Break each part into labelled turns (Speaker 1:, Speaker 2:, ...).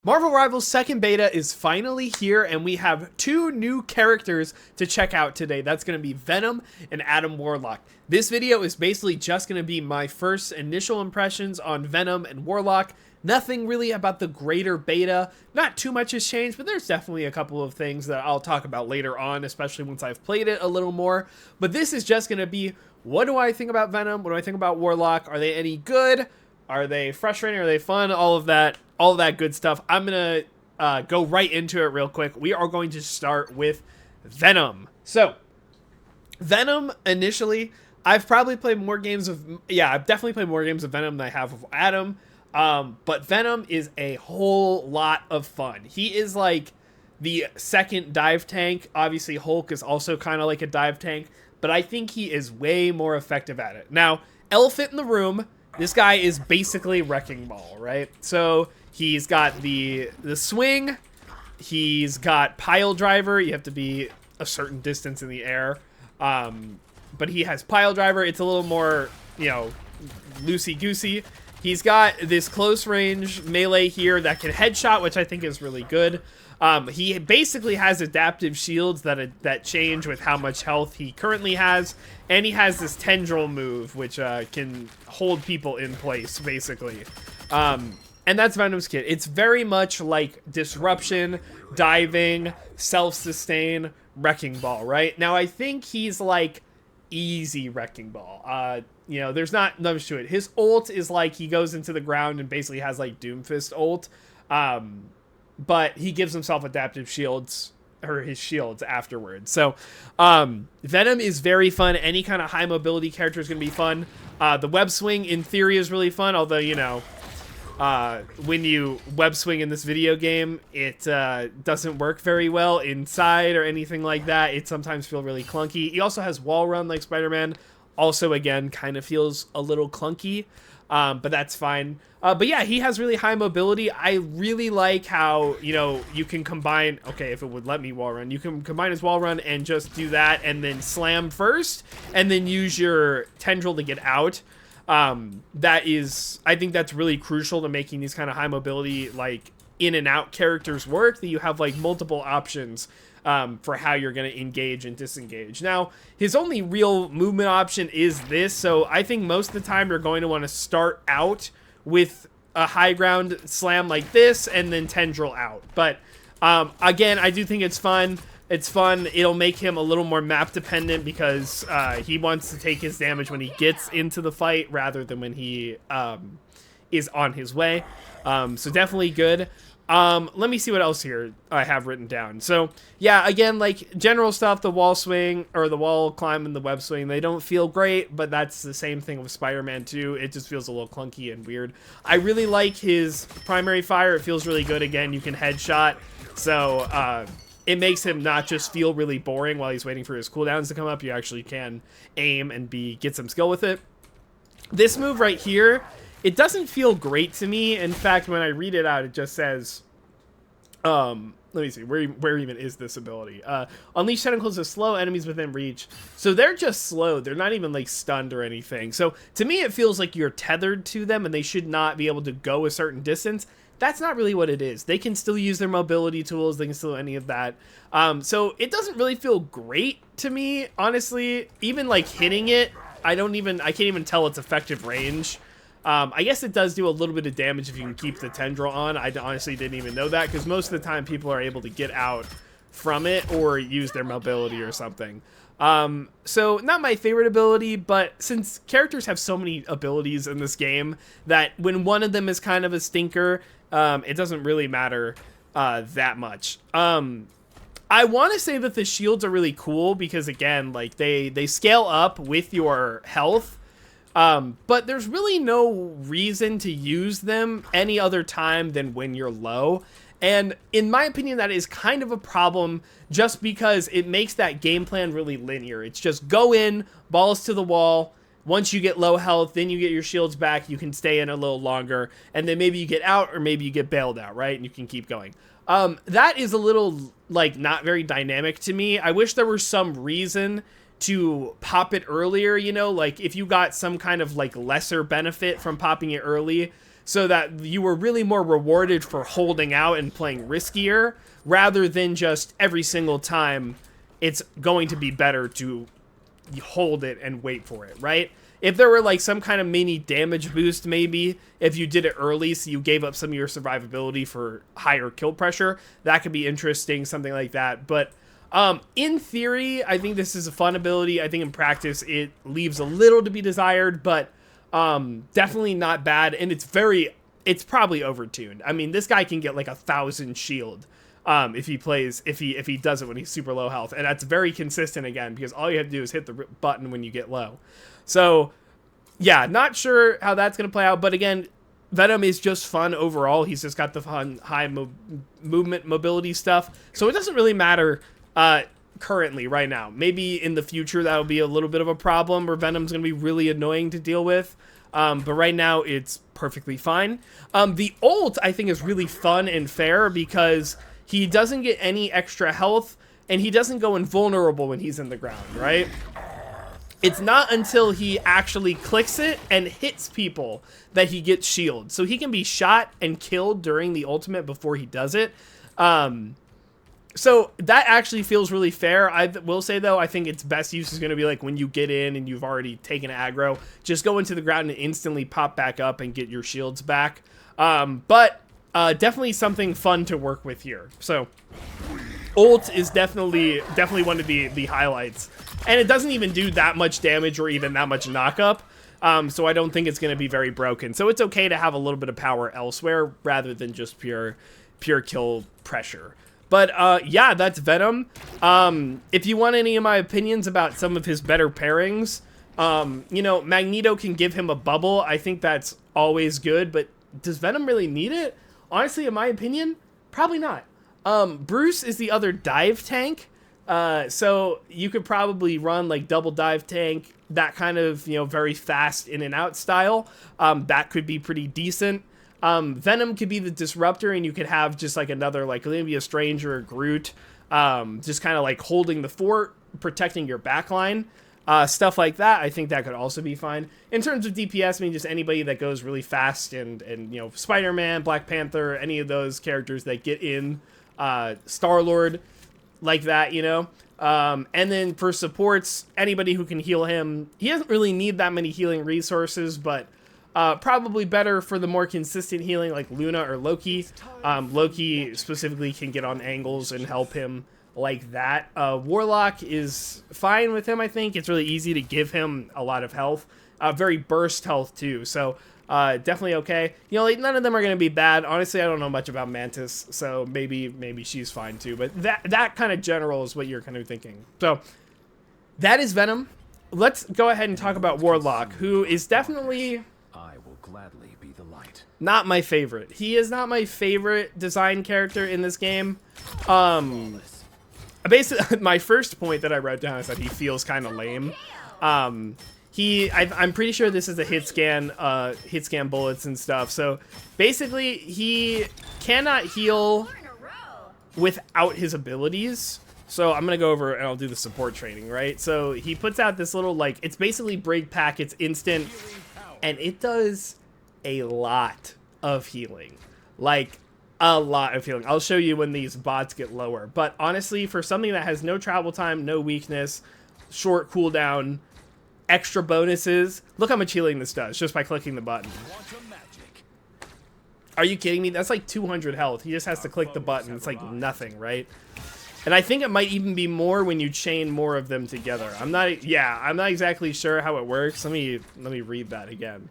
Speaker 1: Marvel Rivals second beta is finally here, and we have two new characters to check out today. That's going to be Venom and Adam Warlock. This video is basically just going to be my first initial impressions on Venom and Warlock. Nothing really about the greater beta. Not too much has changed, but there's definitely a couple of things that I'll talk about later on, especially once I've played it a little more. But this is just going to be, what do I think about Venom? What do I think about Warlock? Are they any good? Are they frustrating? Are they fun? All of that good stuff. I'm going to go right into it real quick. We are going to start with Venom. So, Venom, initially, I've probably played more games of... Yeah, I've definitely played more games of Venom than I have of Adam. But Venom is a whole lot of fun. He is like the second dive tank. Obviously, Hulk is also kind of like a dive tank. But I think he is way more effective at it. Now, elephant in the room... This guy is basically Wrecking Ball, right? So he's got the swing, he's got pile driver. You have to be a certain distance in the air, but he has pile driver. It's a little more, loosey goosey. He's got this close range melee here that can headshot, which I think is really good. He basically has adaptive shields that change with how much health he currently has, and he has this tendril move, which can hold people in place, basically. And that's Venom's kit. It's very much like Disruption, Diving, Self-Sustain, Wrecking Ball, right? Now, I think he's like easy Wrecking Ball. There's not much to it. His ult is like he goes into the ground and basically has like Doomfist ult. But he gives himself adaptive shields, or his shields, afterwards. So, Venom is very fun. Any kind of high mobility character is going to be fun. The web swing, in theory, is really fun. Although, when you web swing in this video game, it doesn't work very well inside or anything like that. It sometimes feels really clunky. He also has wall run like Spider-Man. Also, again, kind of feels a little clunky. But that's fine. But yeah, he has really high mobility. I really like how, you can combine... Okay, if it would let me wall run. You can combine his wall run and just do that and then slam first and then use your tendril to get out. I think that's really crucial to making these kind of high mobility, like, in and out characters work, that you have, like, multiple options for how you're going to engage and disengage. Now, his only real movement option is this, so I think most of the time you're going to want to start out with a high ground slam like this and then tendril out. But again, I do think it's fun. It's fun. It'll make him a little more map dependent because he wants to take his damage when he gets into the fight rather than when he is on his way. So definitely good. Let me see what else here I have written down. So, yeah, again, like, general stuff, the wall swing, or the wall climb and the web swing, they don't feel great, but that's the same thing with Spider-Man 2. It just feels a little clunky and weird. I really like his primary fire. It feels really good. Again, you can headshot, so, it makes him not just feel really boring while he's waiting for his cooldowns to come up. You actually can aim and get some skill with it. This move right here... It doesn't feel great to me. In fact, when I read it out, it just says, let me see, where even is this ability? Unleash tentacles to slow enemies within reach. So they're just slowed. They're not even like stunned or anything. So to me, it feels like you're tethered to them and they should not be able to go a certain distance. That's not really what it is. They can still use their mobility tools. They can still do any of that. So it doesn't really feel great to me, honestly. Even like hitting it, I can't even tell its effective range. I guess it does do a little bit of damage if you can keep the tendril on. I honestly didn't even know that because most of the time people are able to get out from it or use their mobility or something. So not my favorite ability, but since characters have so many abilities in this game that when one of them is kind of a stinker, it doesn't really matter that much. I want to say that the shields are really cool because, again, like they scale up with your health. But there's really no reason to use them any other time than when you're low. And in my opinion, that is kind of a problem just because it makes that game plan really linear. It's just go in, balls to the wall. Once you get low health, then you get your shields back. You can stay in a little longer. And then maybe you get out or maybe you get bailed out, right? And you can keep going. That is a little, like, not very dynamic to me. I wish there were some reason to pop it earlier, like if you got some kind of like lesser benefit from popping it early, so that you were really more rewarded for holding out and playing riskier, rather than just every single time it's going to be better to hold it and wait for it, right? If there were like some kind of mini damage boost, maybe if you did it early, so you gave up some of your survivability for higher kill pressure, that could be interesting, something like that. But in theory, I think this is a fun ability. I think in practice it leaves a little to be desired, but definitely not bad. And it's probably overtuned. I mean, this guy can get like 1,000 shield if he does it when he's super low health, and that's very consistent again, because all you have to do is hit the button when you get low. So yeah, not sure how that's going to play out, but again, Venom is just fun overall. He's just got the fun high movement mobility stuff, so it doesn't really matter currently right now. Maybe in the future that'll be a little bit of a problem, where Venom's going to be really annoying to deal with, but right now it's perfectly fine. The ult, I think, is really fun and fair because he doesn't get any extra health, and he doesn't go invulnerable when he's in the ground, right? It's not until he actually clicks it and hits people that he gets shield. So he can be shot and killed during the ultimate before he does it. So that actually feels really fair. I will say, though, I think its best use is going to be like when you get in and you've already taken aggro. Just go into the ground and instantly pop back up and get your shields back. But definitely something fun to work with here. So ult is definitely one of the highlights. And it doesn't even do that much damage or even that much knockup. So I don't think it's going to be very broken. So it's okay to have a little bit of power elsewhere rather than just pure kill pressure. But yeah, that's Venom. If you want any of my opinions about some of his better pairings, you know, Magneto can give him a bubble. I think that's always good, but does Venom really need it? Honestly, in my opinion, probably not. Bruce is the other dive tank. So you could probably run like double dive tank, that kind of, you know, very fast in and out style. That could be pretty decent. Venom could be the disruptor, and you could have just like another, like maybe a Strange or a Groot, just kind of like holding the fort, protecting your backline, stuff like that. I think that could also be fine. In terms of DPS, I mean, just anybody that goes really fast, and you know, Spider-Man, Black Panther, any of those characters that get in, Star-Lord, like that, you know. And then for supports, anybody who can heal him. He doesn't really need that many healing resources, but probably better for the more consistent healing, like Luna or Loki. Loki specifically can get on angles and help him like that. Warlock is fine with him, I think. It's really easy to give him a lot of health. Very burst health, too. So definitely okay. You know, like, none of them are going to be bad. Honestly, I don't know much about Mantis, so maybe she's fine, too. But that kind of general is what you're kind of thinking. So that is Venom. Let's go ahead and talk about Warlock, who is definitely...
Speaker 2: I will gladly be the light.
Speaker 1: Not my favorite. He is not my favorite design character in this game. Basically, my first point that I wrote down is that he feels kind of lame. I'm pretty sure this is a hit scan bullets and stuff. So basically, he cannot heal without his abilities. So I'm gonna go over and I'll do the support training, right? So he puts out this little, like, it's basically break pack, it's instant, and it does a lot of healing. Like, a lot of healing. I'll show you when these bots get lower. But honestly, for something that has no travel time, no weakness, short cooldown, extra bonuses, look how much healing this does just by clicking the button. Are you kidding me? That's like 200 health. He just has to click the button. It's like nothing, right? And I think it might even be more when you chain more of them together. I'm not exactly sure how it works. Let me read that again.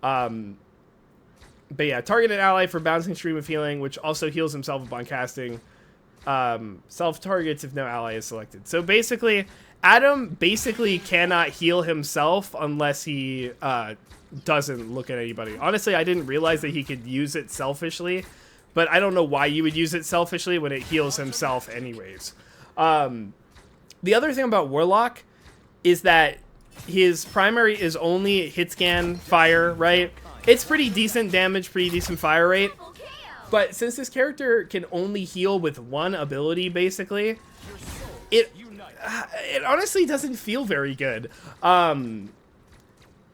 Speaker 1: But yeah, target an ally for bouncing stream of healing, which also heals himself upon casting. Self targets if no ally is selected. So basically, Adam basically cannot heal himself unless he doesn't look at anybody. Honestly, I didn't realize that he could use it selfishly, but I don't know why you would use it selfishly when it heals himself anyways. The other thing about Warlock is that his primary is only hit scan fire, right? It's pretty decent damage, pretty decent fire rate. But since this character can only heal with one ability, basically, it honestly doesn't feel very good.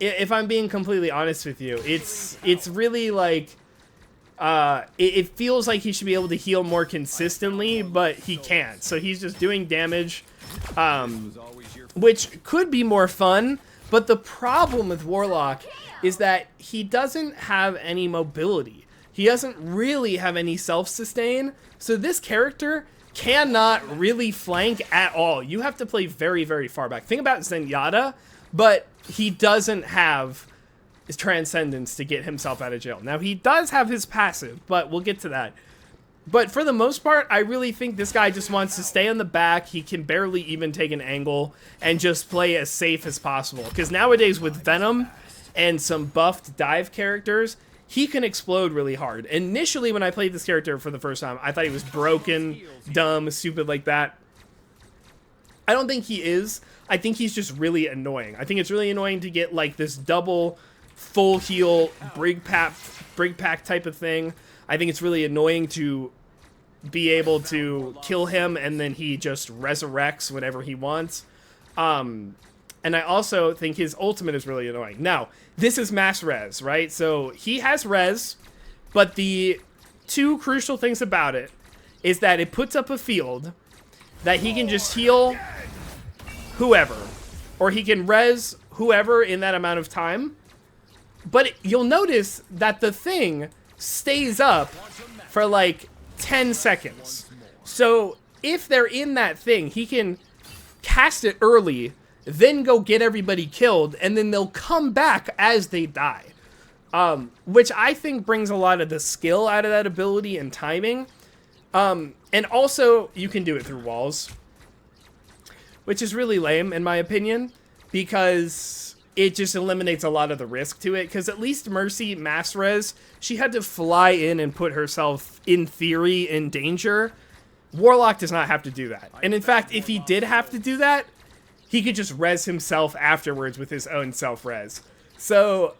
Speaker 1: if I'm being completely honest with you, it's really like it feels like he should be able to heal more consistently, but he can't. So he's just doing damage, which could be more fun. But the problem with Warlock is that he doesn't have any mobility. He doesn't really have any self-sustain. So this character cannot really flank at all. You have to play very, very far back. Think about Zenyatta, but he doesn't have his transcendence to get himself out of jail. Now, he does have his passive, but we'll get to that. But for the most part, I really think this guy just wants to stay on the back. He can barely even take an angle and just play as safe as possible. Because nowadays with Venom and some buffed dive characters, he can explode really hard. Initially, when I played this character for the first time, I thought he was broken, dumb, stupid like that. I don't think he is. I think he's just really annoying. I think it's really annoying to get like this double full heal brig pack type of thing. I think it's really annoying to be able to kill him and then he just resurrects whenever he wants. And I also think his ultimate is really annoying. Now, this is mass res, right? So he has res, but the two crucial things about it is that it puts up a field that he can just heal whoever, or he can res whoever in that amount of time. But you'll notice that the thing stays up for like 10 seconds. So if they're in that thing, he can cast it early, then go get everybody killed, and then they'll come back as they die. Which I think brings a lot of the skill out of that ability and timing. And also, you can do it through walls, which is really lame, in my opinion, because it just eliminates a lot of the risk to it. Because at least Mercy mass res, she had to fly in and put herself, in theory, in danger. Warlock does not have to do that. And in fact, if he did have to do that, he could just res himself afterwards with his own self-res. So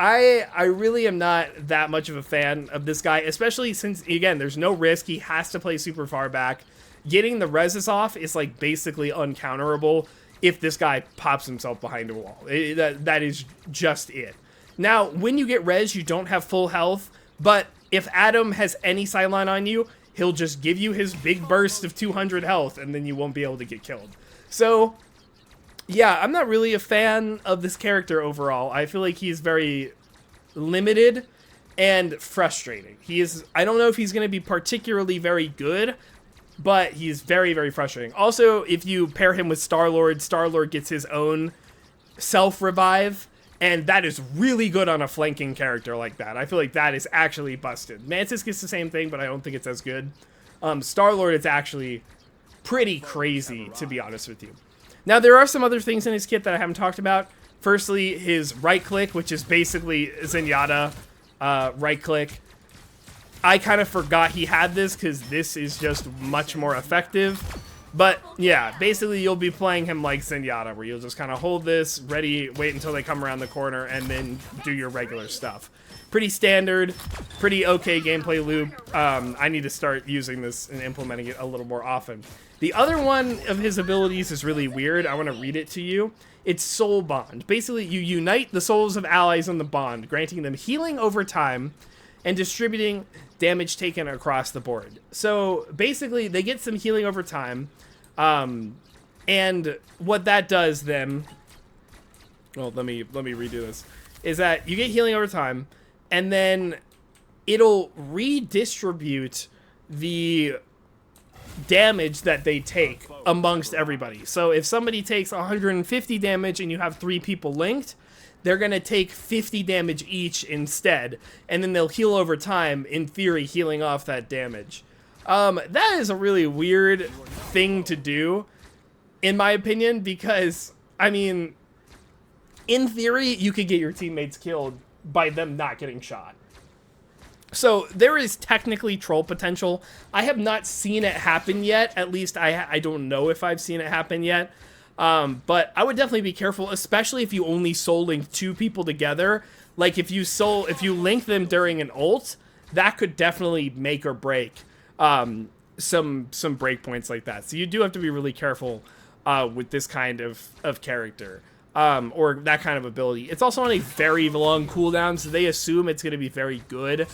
Speaker 1: I really am not that much of a fan of this guy, especially since, again, there's no risk. He has to play super far back. Getting the reses off is like basically uncounterable if this guy pops himself behind a wall. That is just it. Now, when you get res, you don't have full health, but if Adam has any sideline on you, he'll just give you his big burst of 200 health, and then you won't be able to get killed. So yeah, I'm not really a fan of this character overall. I feel like he's very limited and frustrating. I don't know if he's going to be particularly very good, but he's very, very frustrating. Also, if you pair him with Star-Lord, Star-Lord gets his own self-revive, and that is really good on a flanking character like that. I feel like that is actually busted. Mantis gets the same thing, but I don't think it's as good. Star-Lord is actually pretty crazy, to be honest with you. Now, there are some other things in his kit that I haven't talked about. Firstly, his right-click, which is basically Zenyatta right-click. I kind of forgot he had this because this is just much more effective. But, yeah, basically you'll be playing him like Zenyatta, where you'll just kind of hold this, ready, wait until they come around the corner, and then do your regular stuff. Pretty standard, pretty okay gameplay loop. I need to start using this and implementing it a little more often. The other one of his abilities is really weird. I want to read it to you. It's Soul Bond. Basically, you unite the souls of allies on the bond, granting them healing over time and distributing damage taken across the board. So basically, they get some healing over time. And what that does then, well, let me redo this, is that you get healing over time, and then it'll redistribute the damage that they take amongst everybody. So if somebody takes 150 damage and you have 3 people linked, they're going to take 50 damage each instead, and then they'll heal over time, in theory, healing off that damage. That is a really weird thing to do, in my opinion, because, I mean, in theory, you could get your teammates killed by them not getting shot. So there is technically troll potential. I have not seen it happen yet. At least I don't know if I've seen it happen yet. But I would definitely be careful, especially if you only soul link 2 people together. Like if you link them during an ult, that could definitely make or break some breakpoints like that. So you do have to be really careful with this kind of character. or that kind of ability. It's also on a very long cooldown, so they assume it's going to be very good.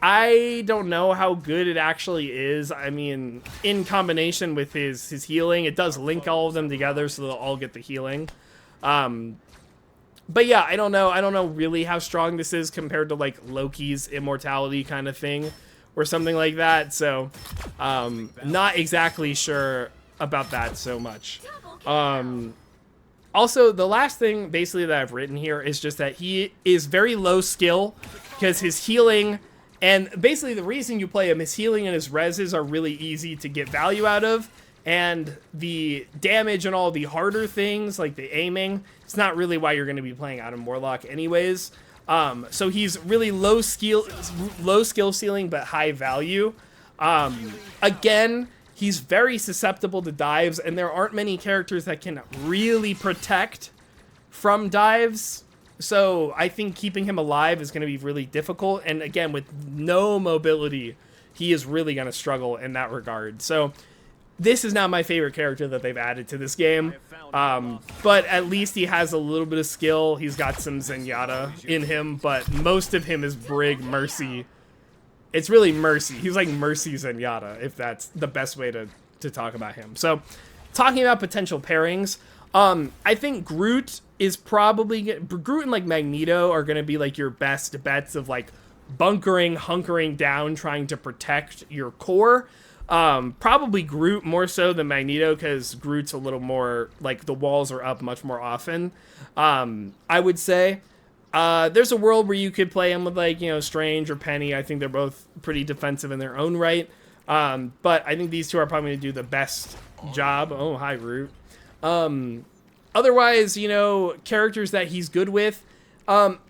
Speaker 1: I don't know how good it actually is. I mean, in combination with his healing, it does link all of them together, so they'll all get the healing. But yeah, I don't know. I don't know really how strong this is compared to like Loki's immortality kind of thing or something like that. So, not exactly sure about that so much. Also, the last thing basically that I've written here is just that he is very low skill because his healing, and basically the reason you play him, his healing and his reses are really easy to get value out of. And the damage and all the harder things, like the aiming, it's not really why you're going to be playing Adam Warlock anyways. So he's really low skill ceiling, but high value. Again, he's very susceptible to dives, and there aren't many characters that can really protect from dives. So I think keeping him alive is going to be really difficult. And again, with no mobility, he is really going to struggle in that regard. So this is not my favorite character that they've added to this game, but at least he has a little bit of skill. He's got some Zenyatta in him, but most of him is Brig, Mercy. It's really Mercy. He's like Mercy Zenyatta, if that's the best way to talk about him. So, talking about potential pairings, I think Groot is probably... Groot and like Magneto are going to be like your best bets of like bunkering, hunkering down, trying to protect your core. Probably Groot more so than Magneto, because Groot's a little more, like, the walls are up much more often. I would say, there's a world where you could play him with, like, you know, Strange or Penny. I think they're both pretty defensive in their own right. But I think these two are probably going to do the best job. Oh, hi, Groot. Otherwise, you know, characters that he's good with,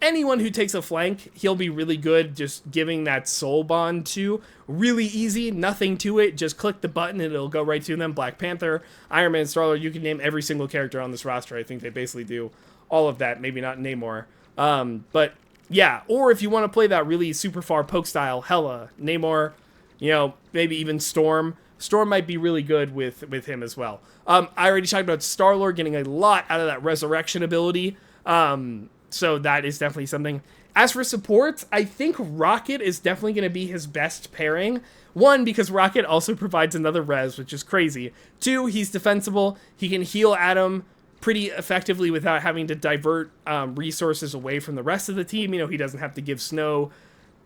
Speaker 1: anyone who takes a flank, he'll be really good just giving that soul bond to. Really easy, nothing to it. Just click the button and it'll go right to them. Black Panther, Iron Man, Star-Lord, you can name every single character on this roster. I think they basically do all of that. Maybe not Namor. But yeah, or if you want to play that really super far poke style, Hela, Namor, you know, maybe even Storm. Storm might be really good with him as well. I already talked about Star-Lord getting a lot out of that resurrection ability. So that is definitely something. As for supports, I think Rocket is definitely going to be his best pairing. One, because Rocket also provides another res, which is crazy. Two, he's defensible. He can heal Adam pretty effectively without having to divert resources away from the rest of the team. You know, he doesn't have to give Snow,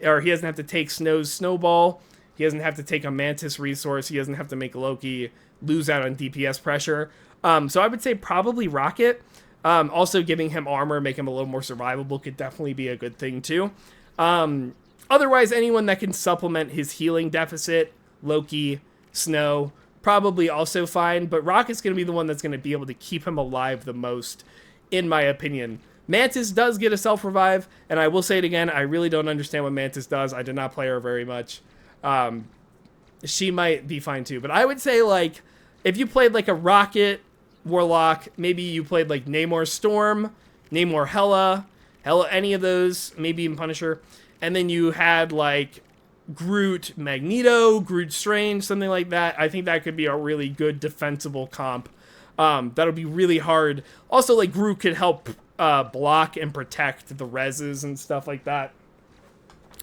Speaker 1: or he doesn't have to take Snow's snowball. He doesn't have to take a Mantis resource. He doesn't have to make Loki lose out on DPS pressure. So I would say probably Rocket. Also giving him armor, make him a little more survivable, could definitely be a good thing too. Otherwise, anyone that can supplement his healing deficit, Loki, Snow, probably also fine. But Rocket's going to be the one that's going to be able to keep him alive the most, in my opinion. Mantis does get a self-revive, and I will say it again, I really don't understand what Mantis does. I did not play her very much. She might be fine too. But I would say, like, if you played like a Rocket Warlock, maybe you played like Namor Storm, Namor Hela, any of those, maybe even Punisher, and then you had like Groot Magneto, Groot Strange, something like that. I think that could be a really good defensible comp. That'll be really hard. Also, like, Groot could help block and protect the reses and stuff like that.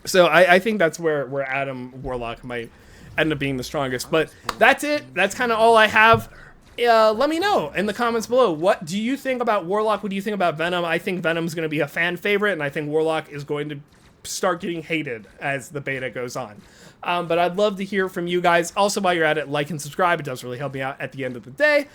Speaker 1: So I think that's where Adam Warlock might end up being the strongest. But that's it. That's kind of all I have. Let me know in the comments below. What do you think about Warlock? What do you think about Venom? I think Venom's going to be a fan favorite, and I think Warlock is going to start getting hated as the beta goes on. But I'd love to hear from you guys. Also, while you're at it, like and subscribe. It does really help me out at the end of the day.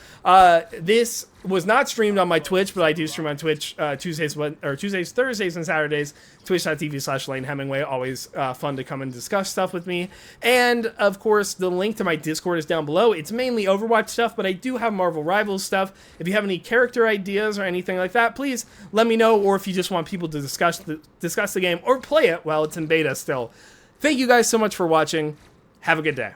Speaker 1: This was not streamed on my Twitch, but I do stream on Twitch Tuesdays, Thursdays, and Saturdays. Twitch.tv/LaneHemingway. Always fun to come and discuss stuff with me. And, of course, the link to my Discord is down below. It's mainly Overwatch stuff, but I do have Marvel Rivals stuff. If you have any character ideas or anything like that, please let me know. Or if you just want people to discuss the game or play it while it's in beta still. Thank you guys so much for watching. Have a good day.